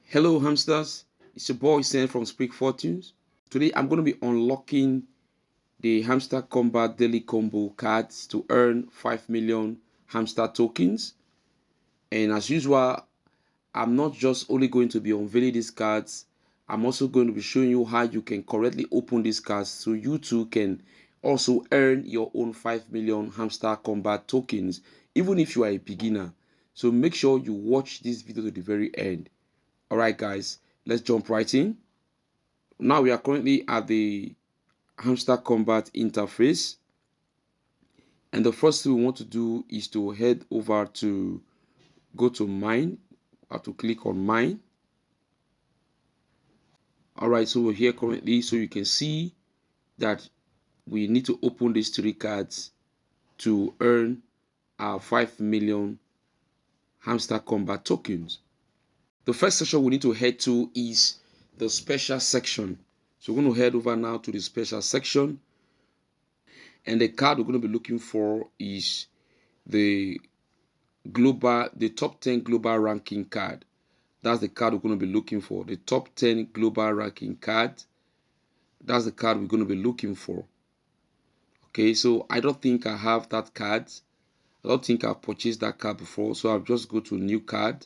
Hello hamsters, it's your boy Sen from Speak Fortunes. Today I'm going to be unlocking the Hamster Kombat Daily Combo cards to earn 5 million hamster tokens. And as usual, I'm not just only going to be unveiling these cards, I'm also going to be showing you how you can correctly open these cards so you too can also earn your own 5 million Hamster Kombat tokens, even if you are a beginner. So make sure you watch this video to the very end. Alright guys, let's jump right in. Now we are currently at the Hamster Kombat interface, and the first thing we want to do is to head over to go to mine. I have to click on mine. Alright, so we're here currently, so you can see that we need to open these 3 cards to earn our 5 million Hamster Kombat tokens. The first section we need to head to is the special section. So we're going to head over now to the special section, and the card we're going to be looking for is the top 10 global ranking card. That's the card we're going to be looking for. The top 10 global ranking card. That's the card we're going to be looking for. Okay, so I don't think I have that card. I don't think I've purchased that card before. So I'll just go to new card.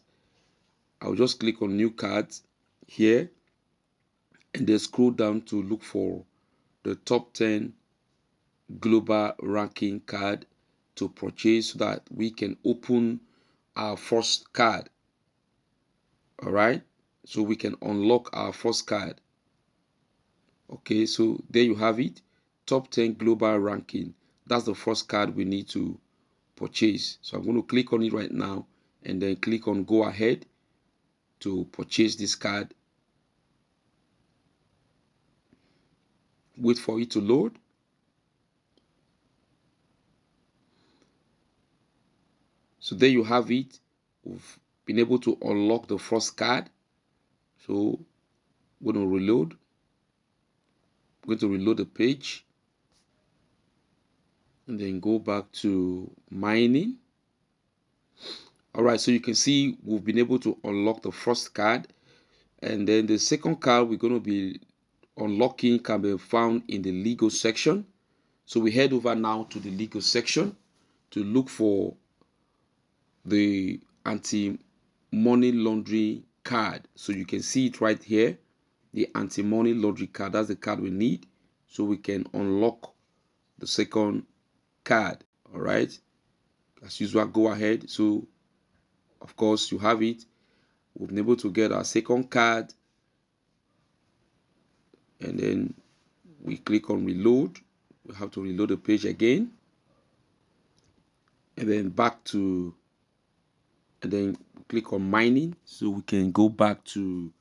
I'll just click on new cards here, and then scroll down to look for the top 10 global ranking card to purchase so that we can open our first card. All right, so we can unlock our first card. Okay, so there you have it, top 10 global ranking. That's the first card we need to purchase. So I'm going to click on it right now and then click on go ahead to purchase this card. Wait for it to load. So there you have it. We've been able to unlock the first card. So we're going to reload. I'm going to reload the page and then go back to mining. All right, so you can see we've been able to unlock the first card, and then the second card we're going to be unlocking can be found in the legal section. So we head over now to the legal section to look for the anti-money laundering card. So you can see it right here, the anti-money laundering card. That's the card we need so we can unlock the second card. All right, as usual, go ahead. So of course you have it. We've been able to get our second card, and then we click on reload. We have to reload the page again, and then back to, and then click on mining so we can go back to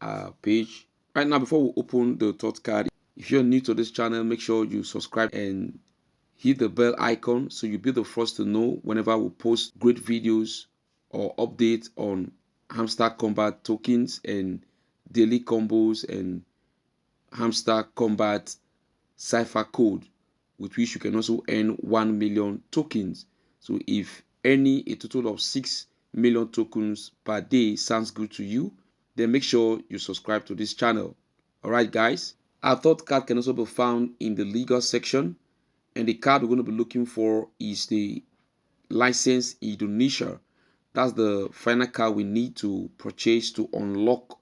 our page. Right now, before we open the third card, if you're new to this channel, make sure you subscribe and hit the bell icon so you'll be the first to know whenever we post great videos or updates on Hamster Kombat tokens and daily combos and Hamster Kombat cipher code, with which you can also earn 1 million tokens. So if earning a total of 6 million tokens per day sounds good to you, then make sure you subscribe to this channel. Alright guys, our third card can also be found in the legal section, and the card we're going to be looking for is the license Indonesia. That's the final card we need to purchase to unlock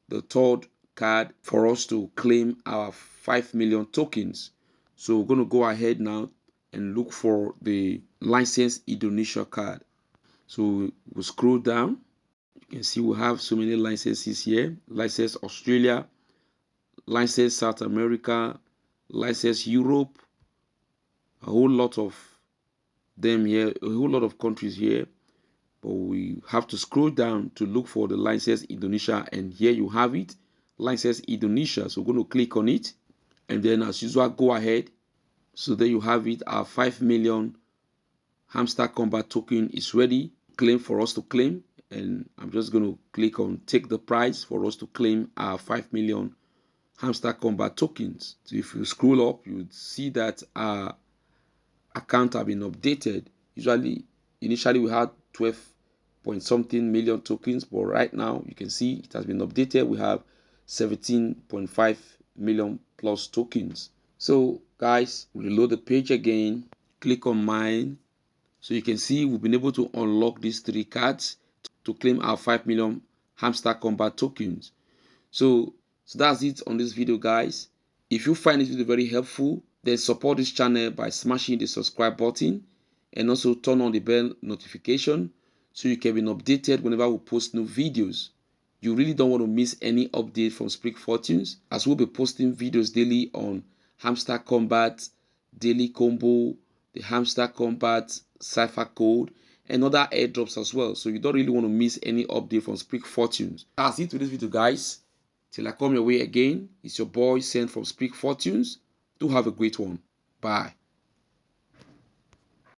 the third card for us to claim our 5 million tokens. So we're going to go ahead now and look for the license Indonesia card. So we'll scroll down. You can see we have so many licenses here. License Australia, license South America, license Europe, a whole lot of them here, a whole lot of countries here. But we have to scroll down to look for the license Indonesia, and here you have it, license Indonesia. So we're going to click on it, and then as usual, go ahead. So there you have it, our 5 million Hamster Kombat token is ready, claim for us to claim, and I'm just going to click on take the price for us to claim our 5 million Hamster Kombat tokens. So if you scroll up, you would see that our account have been updated. Initially we had 12.5 point something million tokens, but right now you can see it has been updated. We have 17.5 million plus tokens. So guys, reload the page again, click on mine. So you can see we've been able to unlock these 3 cards to claim our 5 million hamster Kombat tokens. So that's it on this video, guys. If you find this video very helpful, then support this channel by smashing the subscribe button and also turn on the bell notification so you can be updated whenever we post new videos. You really don't want to miss any update from Speak Fortunes, as we'll be posting videos daily on Hamster Kombat, Daily Combo, the Hamster Kombat Cipher Code, and other airdrops as well. So you don't really want to miss any update from Speak Fortunes. That's it to this video, guys. Till I come your way again, it's your boy Sent from Speak Fortunes. Do have a great one. Bye.